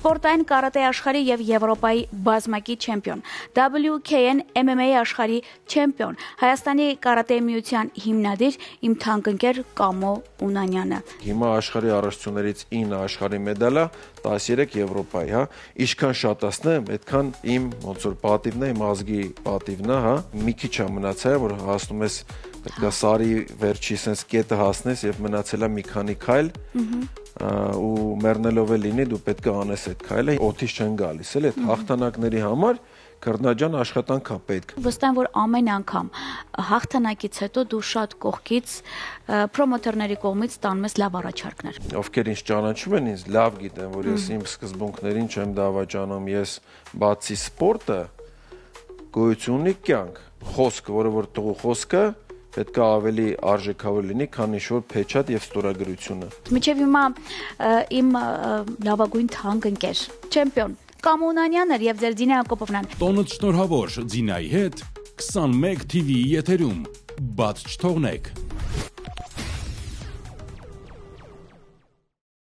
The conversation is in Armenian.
սպորտային կարատե աշխարհի եւ Եվրոպայի բազմակի չեմպիոն, WKN MMA աշխարհի չեմպիոն, Հայաստանի կարատե միության հիմնադիր իմ թանկընկեր Կամո Ունանյանը։ Հիմա աշխարհի առաջություններից 9 աշխարհի մեդալա, 13 Եվրոպայի, հա, ինչքան շատացնեմ, այդքան իմ ոնց որ պատիվն է, իմ ազգի պատիվն է, հա, մի քիչ է մնացել, որ հասնում ես պետք է սարի վերջի sense կետը հասնես եւ մնացել է մի քանի քայլ, ու մեռնելով է լինի, դու պետք է անես այդ քայլը, օդից չեն գալիս, էլ այդ հաղթանակների համար քրտնաջան աշխատանք է պետք։ Վստահ եմ, որ ամեն անգամ հաղթանակից հետո դու շատ կողքից պրոմոտերների կողմից տանում ես լավ առաջարկներ։ Ովքեր ինձ ճանաչում են, ինձ լավ գիտեն, որ ես իմ սկզբունքներին չեմ դավաճանում, ես բացի սպորտը գոյություն ունի կյանք, խոսքը, որը որ տղու խոսքը պետք է ավելի արժեքավոր լինի, քան ինչ-որ փեչատ եւ ստորագրությունը։ Մինչեւ հիմա իմ լավագույն թանկ ընկեր, չեմպիոն Կամո Ունանյանն եւ ձեր Դինա Հակոբովնան։ Տոնոց շնորհավոր Դինայի հետ 21 TV եթերում, բաց չթողնեք։